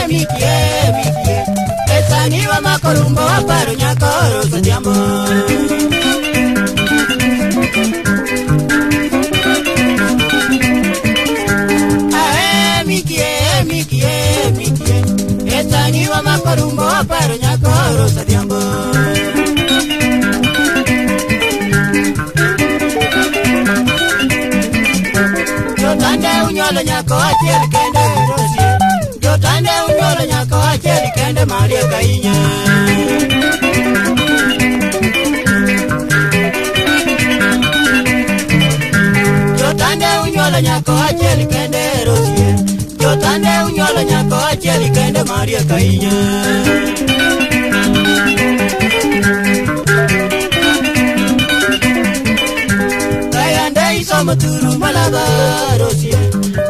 Mikie Esani wa makorumbo waparo nyakoro sadiambo Mikie Esani wa makorumbo waparo nyakoro sadiambo Jotande unyolo nyako achiel kende rosie Jotande unyolo nyako achiel kende Maria Kainya Jotande unyolo nyako achiel kende rosie Jotande unyolo nyako achiel kende Maria Kainya Kayande isomo turu malaba rosie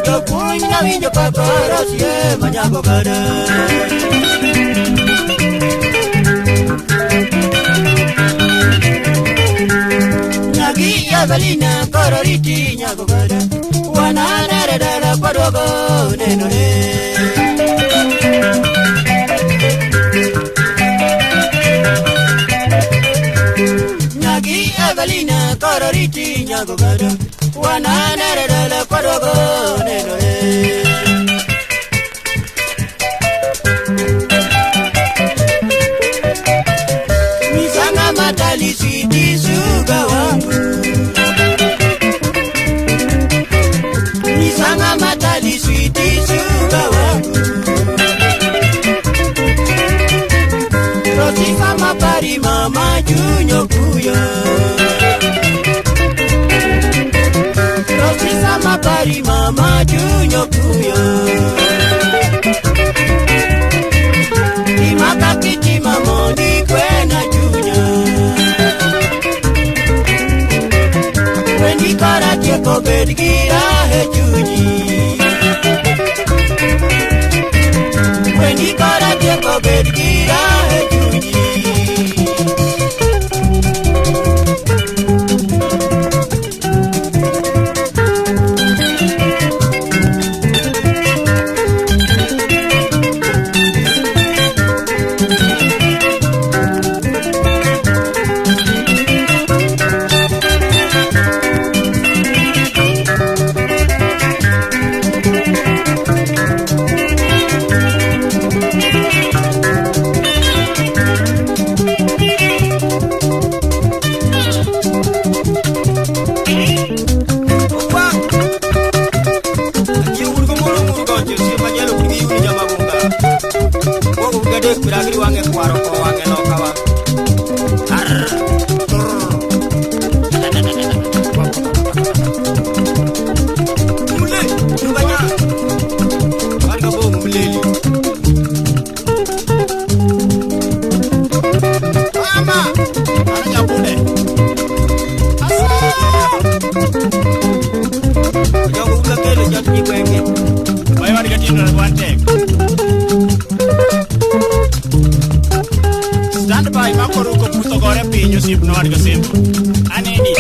Jopuny na winjo kaka rosie manyago gada Nagi Evelina kororiti nyago gada Wananere dala padogo nenore Nagi Evelina kororiti nyago gada Wananere dala padogo nenore Misanga matali sweetie suga wangu Misanga matali sweetie suga wangu Rosika mapari mama junyo kuya Rosika mapari mama junyo kuya Imaka kiti mamoni kwena junya Wendi karate ko bedgira he junyi Wendi karate ko bedgira he junyi Piragiri wange kwaro ko wange no kawa mule tubanya warga bo muleli mama ana bude asa jangu ngakele jatni kwenge bayi wadi gatina wante Stand by makoruko puto gore pinyo sip no warga simple. Aneni.